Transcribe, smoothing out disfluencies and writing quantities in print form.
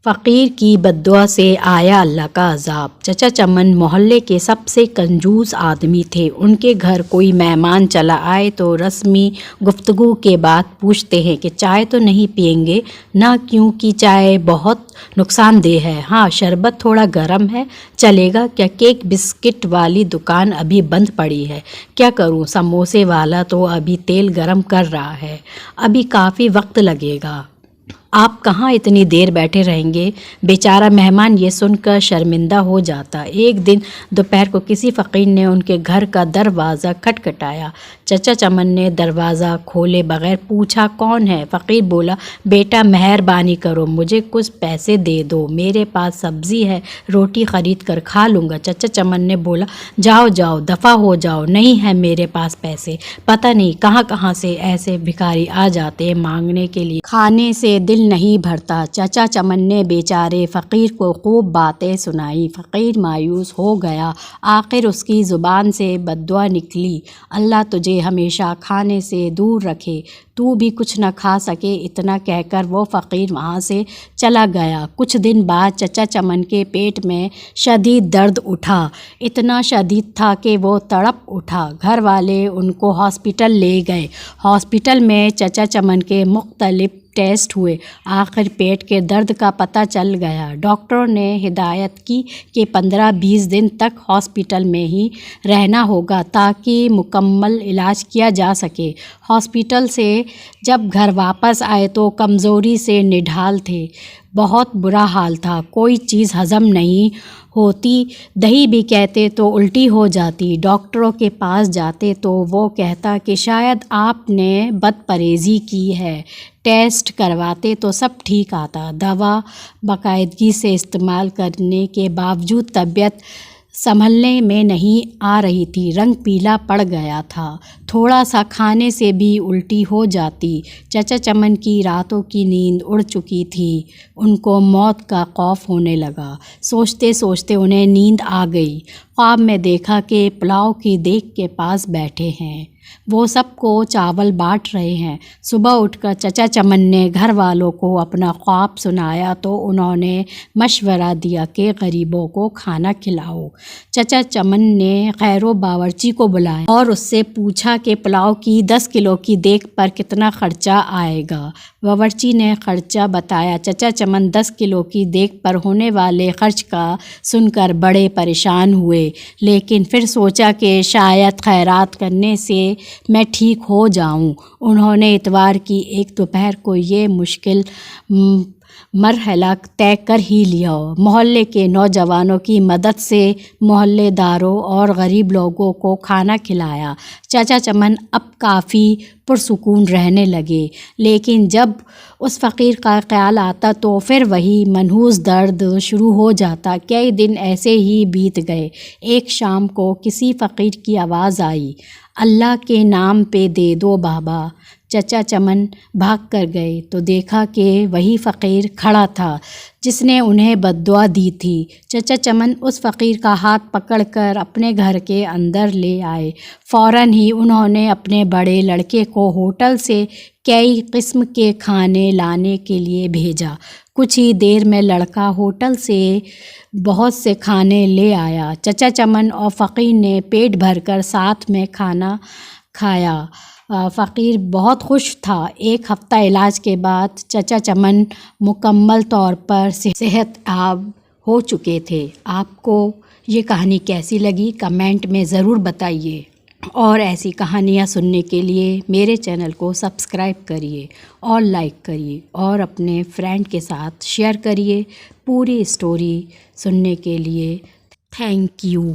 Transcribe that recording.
فقیر کی بددعا سے آیا اللہ کا عذاب۔ چچا چمن محلے کے سب سے کنجوس آدمی تھے۔ ان کے گھر کوئی مہمان چلا آئے تو رسمی گفتگو کے بعد پوچھتے ہیں کہ چائے تو نہیں پئیں گے؟ نہ، کیونکہ چائے بہت نقصان دہ ہے۔ ہاں، شربت تھوڑا گرم ہے، چلے گا کیا؟ کیک بسکٹ والی دکان ابھی بند پڑی ہے۔ کیا کروں؟ سموسے والا تو ابھی تیل گرم کر رہا ہے، ابھی کافی وقت لگے گا۔ آپ کہاں اتنی دیر بیٹھے رہیں گے؟ بیچارہ مہمان یہ سن کر شرمندہ ہو جاتا۔ ایک دن دوپہر کو کسی فقیر نے ان کے گھر کا دروازہ کھٹکھٹایا۔ چچا چمن نے دروازہ کھولے بغیر پوچھا، کون ہے؟ فقیر بولا، بیٹا مہربانی کرو، مجھے کچھ پیسے دے دو، میرے پاس سبزی ہے، روٹی خرید کر کھا لوں گا۔ چچا چمن نے بولا، جاؤ جاؤ، دفع ہو جاؤ، نہیں ہے میرے پاس پیسے۔ پتہ نہیں کہاں سے ایسے بھکاری آ جاتے ہیں مانگنے کے لیے، کھانے سے دل نہیں بھرتا۔ چچا چمن نے بیچارے فقیر کو خوب باتیں سنائیں۔ فقیر مایوس ہو گیا۔ آخر اس کی زبان سے بددعا نکلی، اللہ تجھے ہمیشہ کھانے سے دور رکھے، تو بھی کچھ نہ کھا سکے۔ اتنا کہہ کر وہ فقیر وہاں سے چلا گیا۔ کچھ دن بعد چچا چمن کے پیٹ میں شدید درد اٹھا، اتنا شدید تھا کہ وہ تڑپ اٹھا۔ گھر والے ان کو ہاسپٹل لے گئے۔ ہاسپٹل میں چچا چمن کے مختلف ٹیسٹ ہوئے، آخر پیٹ کے درد کا پتہ چل گیا۔ ڈاکٹروں نے ہدایت کی کہ 15-20 دن تک ہاسپٹل میں ہی رہنا ہوگا تاکہ مکمل علاج کیا جا سکے۔ ہاسپٹل سے جب گھر واپس آئے تو کمزوری سے نڈھال تھے، بہت برا حال تھا، کوئی چیز ہضم نہیں ہوتی، دہی بھی کہتے تو الٹی ہو جاتی۔ ڈاکٹروں کے پاس جاتے تو وہ کہتا کہ شاید آپ نے بد پرہیزی کی ہے۔ ٹیسٹ کرواتے تو سب ٹھیک آتا، دوا باقاعدگی سے استعمال کرنے کے باوجود طبیعت سنبھلنے میں نہیں آ رہی تھی، رنگ پیلا پڑ گیا تھا، تھوڑا سا کھانے سے بھی الٹی ہو جاتی۔ چچا چمن کی راتوں کی نیند اڑ چکی تھی، ان کو موت کا خوف ہونے لگا۔ سوچتے سوچتے انہیں نیند آ گئی۔ خواب میں دیکھا کہ پلاؤ کی دیگ کے پاس بیٹھے ہیں، وہ سب کو چاول بانٹ رہے ہیں۔ صبح اٹھ کر چچا چمن نے گھر والوں کو اپنا خواب سنایا تو انہوں نے مشورہ دیا کہ غریبوں کو کھانا کھلاؤ۔ چچا چمن نے خیرو باورچی کو بلایا اور اس سے پوچھا کہ پلاؤ کی 10 کلو کی دیگ پر کتنا خرچہ آئے گا۔ باورچی نے خرچہ بتایا۔ چچا چمن 10 کلو کی دیگ پر ہونے والے خرچ کا سن کر بڑے پریشان ہوئے، لیکن پھر سوچا کہ شاید خیرات کرنے سے میں ٹھیک ہو جاؤں۔ انہوں نے اتوار کی ایک دوپہر کو یہ مشکل مرحلہ طے کر ہی لیا۔ محلے کے نوجوانوں کی مدد سے محلے داروں اور غریب لوگوں کو کھانا کھلایا۔ چچا چمن اب کافی پرسکون رہنے لگے، لیکن جب اس فقیر کا خیال آتا تو پھر وہی منحوس درد شروع ہو جاتا۔ کئی دن ایسے ہی بیت گئے۔ ایک شام کو کسی فقیر کی آواز آئی، اللہ کے نام پہ دے دو بابا۔ چچا چمن بھاگ کر گئے تو دیکھا کہ وہی فقیر کھڑا تھا جس نے انہیں بددعا دی تھی۔ چچا چمن اس فقیر کا ہاتھ پکڑ کر اپنے گھر کے اندر لے آئے۔ فوراً ہی انہوں نے اپنے بڑے لڑکے کو ہوٹل سے کئی قسم کے کھانے لانے کے لیے بھیجا۔ کچھ ہی دیر میں لڑکا ہوٹل سے بہت سے کھانے لے آیا۔ چچا چمن اور فقیر نے پیٹ بھر کر ساتھ میں کھانا کھایا۔ فقیر بہت خوش تھا۔ ایک ہفتہ علاج کے بعد چچا چمن مکمل طور پر صحت یاب ہو چکے تھے۔ آپ کو یہ کہانی کیسی لگی کمنٹ میں ضرور بتائیے، اور ایسی کہانیاں سننے کے لیے میرے چینل کو سبسکرائب کریے اور لائک کریے اور اپنے فرینڈ کے ساتھ شیئر کریے۔ پوری اسٹوری سننے کے لیے تھینک یو۔